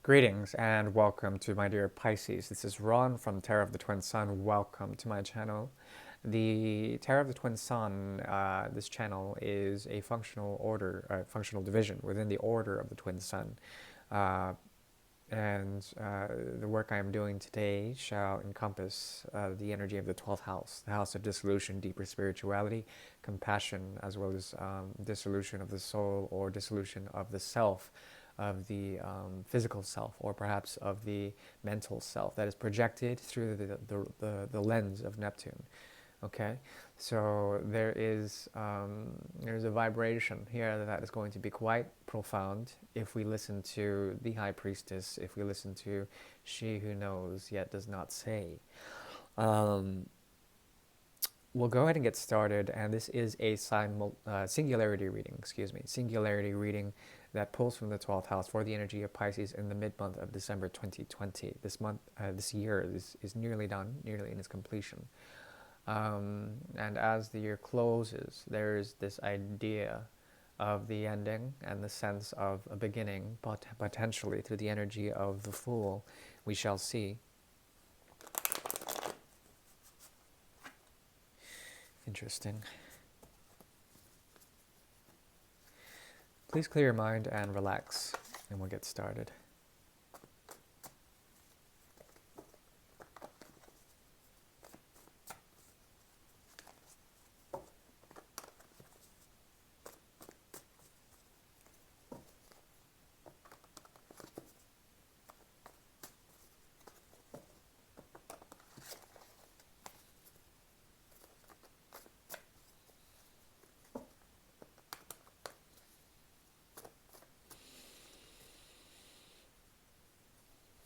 Greetings and welcome to my dear Pisces. This is Ron from Tarot of the Twin Sun. Welcome to my channel. The Tarot of the Twin Sun, this channel is a functional order, functional division within the order of the Twin Sun. Uh, and the work I am doing today shall encompass the energy of the 12th house, the house of dissolution, deeper spirituality, compassion, as well as dissolution of the soul or dissolution of the self, of the physical self, or perhaps of the mental self that is projected through the lens of Neptune. Okay, so there's a vibration here that is going to be quite profound if we listen to the High Priestess, if we listen to She Who Knows Yet Does Not Say. We'll go ahead and get started, and this is a singularity reading, singularity reading that pulls from the 12th house for the energy of Pisces in the mid-month of December 2020. This year is nearly done, nearly in its completion. And as the year closes, there's this idea of the ending and the sense of a beginning, potentially through the energy of the Fool. We shall see. Interesting. Please clear your mind and relax, and we'll get started.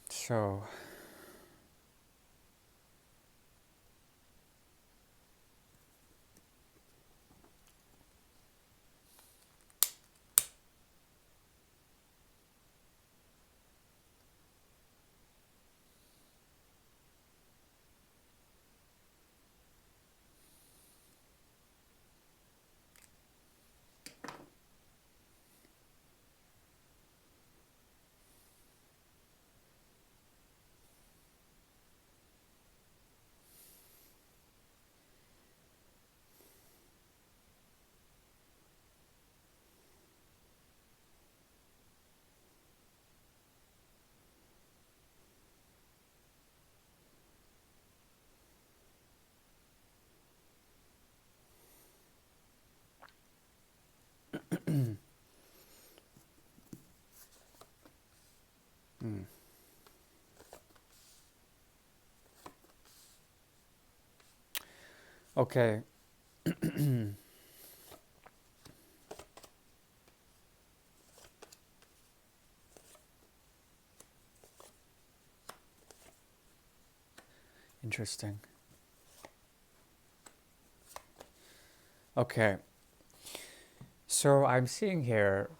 So, okay. Interesting. Okay. So I'm seeing here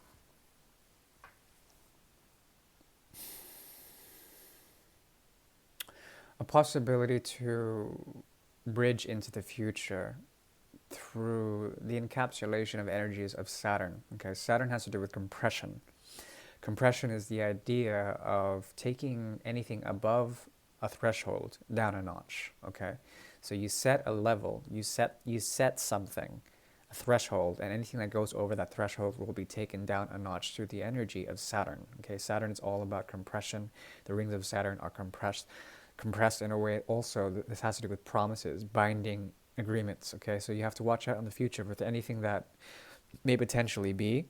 a possibility to bridge into the future through the encapsulation of energies of Saturn. Okay, Saturn has to do with compression. Compression is the idea of taking anything above a threshold down a notch. Okay, so you set a level, you set something, a threshold, and anything that goes over that threshold will be taken down a notch through the energy of Saturn. Okay, Saturn is all about compression. The rings of Saturn are compressed in a way. Also, this has to do with promises, binding agreements. Okay, so you have to watch out in the future with anything that may potentially be,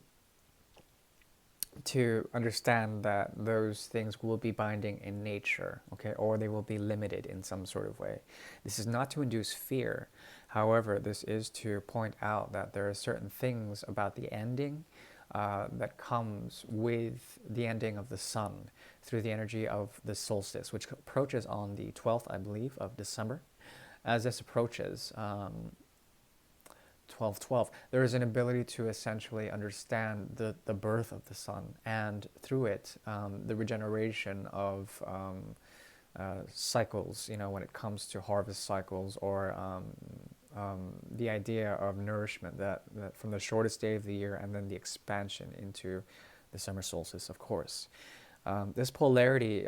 to understand that those things will be binding in nature, okay, or they will be limited in some sort of way. This is not to induce fear. However, this is to point out that there are certain things about the ending that comes with the ending of the sun through the energy of the solstice, which approaches on the 12th, I believe, of December. As this approaches, 12:12, there is an ability to essentially understand the birth of the sun, and through it, the regeneration of cycles, when it comes to harvest cycles, or the idea of nourishment that from the shortest day of the year and then the expansion into the summer solstice, of course. This polarity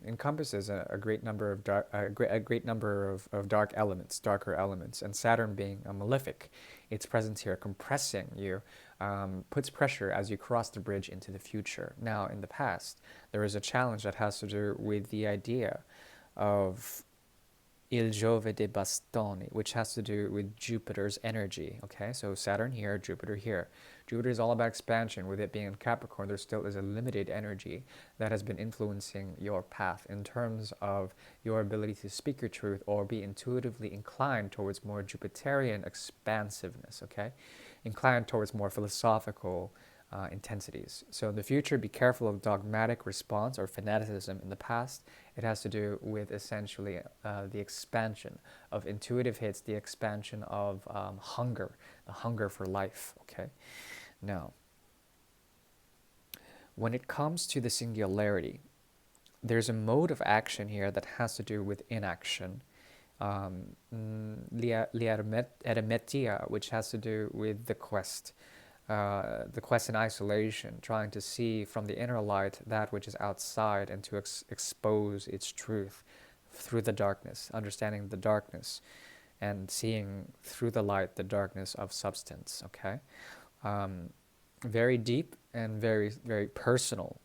encompasses a great number of a great number of dark elements, darker elements, and Saturn being a malefic, its presence here compressing you, puts pressure as you cross the bridge into the future. Now, in the past, there is a challenge that has to do with the idea of Il Giove de Bastoni, which has to do with Jupiter's energy. Okay, so Saturn here, Jupiter here. Jupiter is all about expansion. With it being in Capricorn, there still is a limited energy that has been influencing your path in terms of your ability to speak your truth or be intuitively inclined towards more Jupiterian expansiveness. Okay, inclined towards more philosophical intensities. So in the future, be careful of dogmatic response or fanaticism. In the past, it has to do with essentially the expansion of intuitive hits, the expansion of hunger, the hunger for life. Okay. Now, when it comes to the singularity, there's a mode of action here that has to do with inaction. Liaremetia, which has to do with the quest in isolation, trying to see from the inner light that which is outside and to expose its truth through the darkness, understanding the darkness and seeing through the light the darkness of substance. Okay, very deep and very, very personal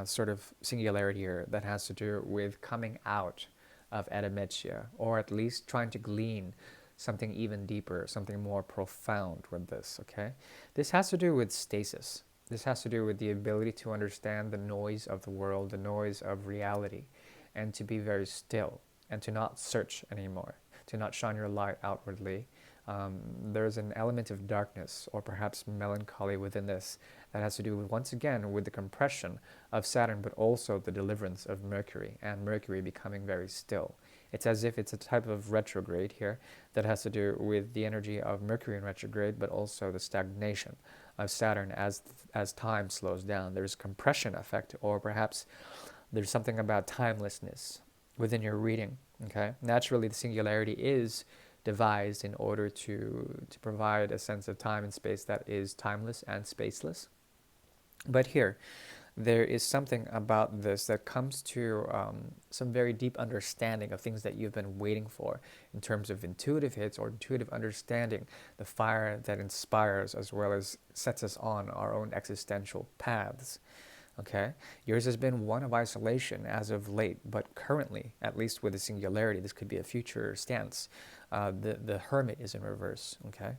sort of singularity here that has to do with coming out of adametia, or at least trying to glean something even deeper, something more profound with this. Okay, this has to do with stasis. This has to do with the ability to understand the noise of the world, the noise of reality, and to be very still and to not search anymore, to not shine your light outwardly. There's an element of darkness or perhaps melancholy within this that has to do with, once again, with the compression of Saturn, but also the deliverance of Mercury, and Mercury becoming very still. It's as if it's a type of retrograde here that has to do with the energy of Mercury in retrograde, but also the stagnation of Saturn as time slows down. There's a compression effect, or perhaps there's something about timelessness within your reading. Okay, naturally, the singularity is devised in order to provide a sense of time and space that is timeless and spaceless. But here, there is something about this that comes to some very deep understanding of things that you've been waiting for in terms of intuitive hits or intuitive understanding, the fire that inspires as well as sets us on our own existential paths. Okay, yours has been one of isolation as of late, but currently, at least with the singularity, this could be a future stance. The hermit is in reverse. Okay,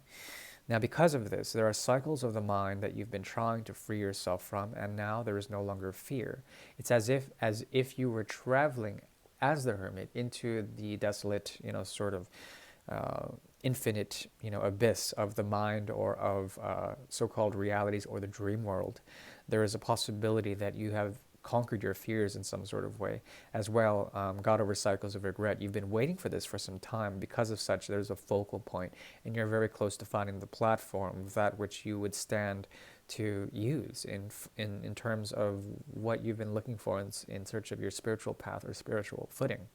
now because of this, there are cycles of the mind that you've been trying to free yourself from, and now there is no longer fear. It's as if you were traveling as the hermit into the desolate, sort of infinite, abyss of the mind or of so-called realities or the dream world. There is a possibility that you have conquered your fears in some sort of way as well, got over cycles of regret. You've been waiting for this for some time. Because of such, there's a focal point, and you're very close to finding the platform of that which you would stand to use in terms of what you've been looking for in search of your spiritual path or spiritual footing.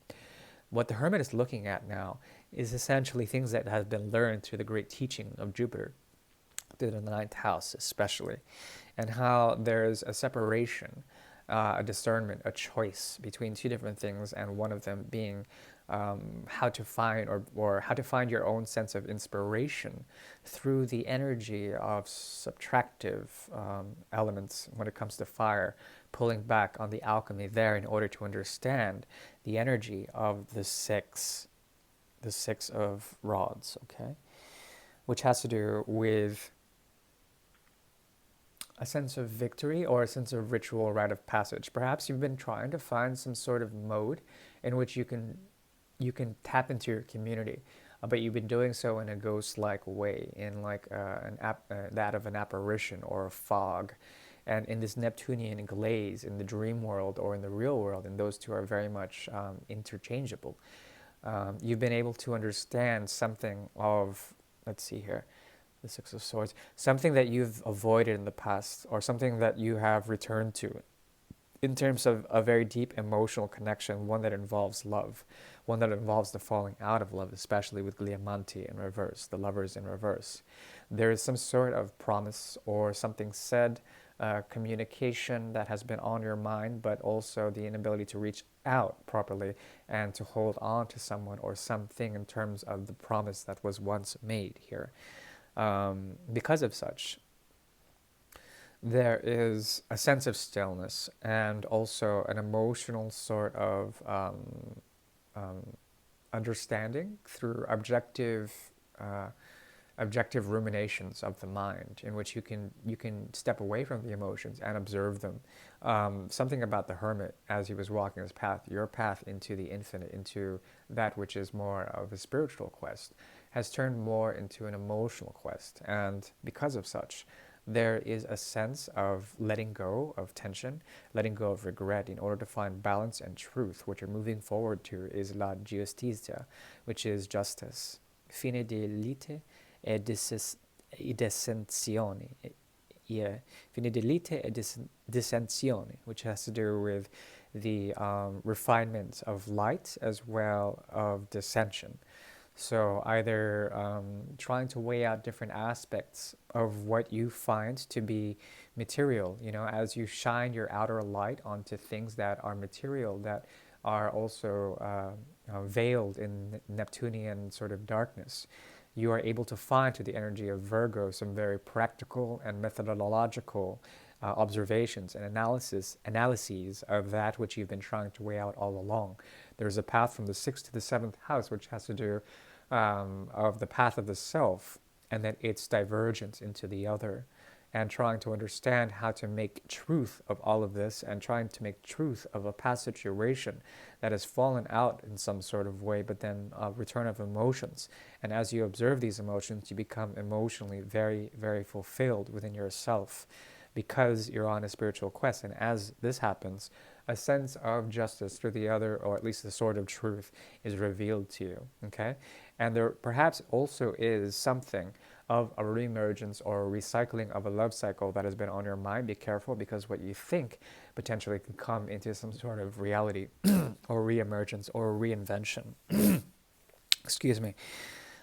What the hermit is looking at now is essentially things that have been learned through the great teaching of Jupiter, through the ninth house especially, and how there's a separation, a discernment, a choice between two different things, and one of them being how to find or how to find your own sense of inspiration through the energy of subtractive elements when it comes to fire, pulling back on the alchemy there in order to understand the energy of the six of rods, okay, which has to do with a sense of victory or a sense of ritual rite of passage. Perhaps you've been trying to find some sort of mode in which you can tap into your community, but you've been doing so in a ghost-like way, in like that of an apparition or a fog, and in this Neptunian glaze in the dream world or in the real world, and those two are very much interchangeable. You've been able to understand something of, let's see here, the Six of Swords, something that you've avoided in the past or something that you have returned to in terms of a very deep emotional connection, one that involves love, one that involves the falling out of love, especially with Gliamanti in reverse, the lovers in reverse. There is some sort of promise or something said communication that has been on your mind, but also the inability to reach out properly and to hold on to someone or something in terms of the promise that was once made here. Because of such, there is a sense of stillness and also an emotional sort of understanding through uh, objective ruminations of the mind, in which you can step away from the emotions and observe them. Something about the hermit as he was walking his path, your path into the infinite, into that which is more of a spiritual quest, has turned more into an emotional quest, and because of such, there is a sense of letting go of tension, letting go of regret in order to find balance and truth. What you're moving forward to is la giustizia, which is justice. Fine de lite e dissensione. Yeah, fine de lite e dissensione, which has to do with the refinement of light as well of dissension. So either trying to weigh out different aspects of what you find to be material, as you shine your outer light onto things that are material, that are also veiled in Neptunian sort of darkness, you are able to find to the energy of Virgo some very practical and methodological observations and analyses of that which you've been trying to weigh out all along. There's a path from the 6th to the 7th house, which has to do of the path of the self, and then its divergence into the other, and trying to understand how to make truth of all of this, and trying to make truth of a past situation that has fallen out in some sort of way, but then a return of emotions. And as you observe these emotions, you become emotionally very, very fulfilled within yourself, because you're on a spiritual quest. And as this happens, a sense of justice through the other, or at least the sort of truth, is revealed to you. Okay? And there perhaps also is something of a reemergence or a recycling of a love cycle that has been on your mind. Be careful, because what you think potentially can come into some sort of reality or reemergence or reinvention. Excuse me.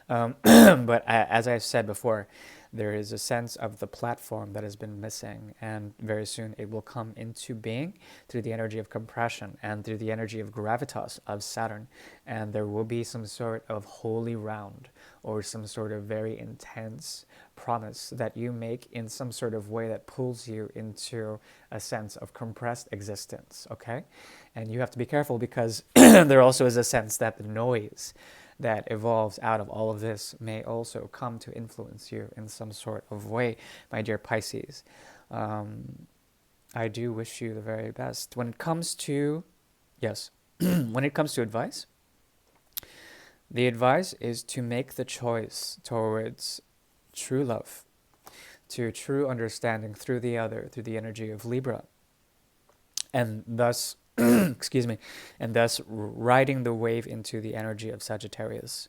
But as I've said before, there is a sense of the platform that has been missing, and very soon it will come into being through the energy of compression and through the energy of gravitas of Saturn, and there will be some sort of holy round or some sort of very intense promise that you make in some sort of way that pulls you into a sense of compressed existence, okay? And you have to be careful, because there also is a sense that the noise that evolves out of all of this may also come to influence you in some sort of way, my dear Pisces. I do wish you the very best. When it comes to, yes, when it comes to advice, the advice is to make the choice towards true love, to true understanding through the other, through the energy of Libra, and thus excuse me, and thus riding the wave into the energy of Sagittarius,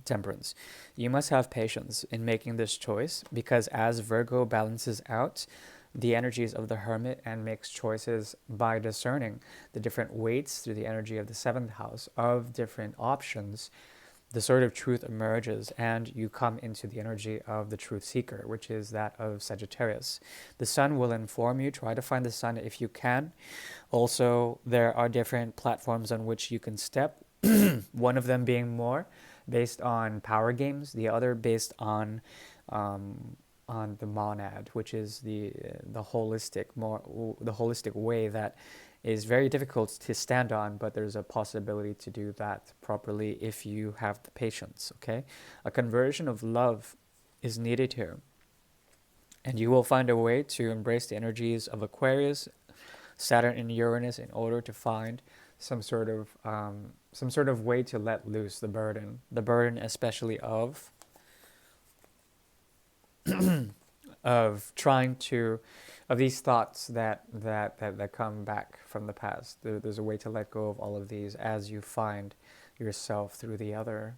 Temperance. You must have patience in making this choice, because as Virgo balances out the energies of the Hermit and makes choices by discerning the different weights through the energy of the 7th house of different options, the sort of truth emerges, and you come into the energy of the truth seeker, which is that of Sagittarius. The sun will inform you. Try to find the sun if you can. Also, there are different platforms on which you can step, one of them being more based on power games, the other based on the monad, which is the holistic way that is very difficult to stand on, but there's a possibility to do that properly if you have the patience, okay? A conversion of love is needed here, and you will find a way to embrace the energies of Aquarius, Saturn, and Uranus in order to find some sort of way to let loose the burden especially of trying to, of these thoughts that come back from the past. There's a way to let go of all of these as you find yourself through the other.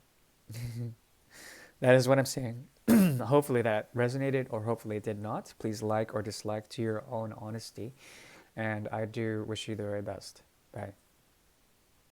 That is what I'm saying. Hopefully that resonated, or hopefully it did not. Please like or dislike to your own honesty. And I do wish you the very best. Bye.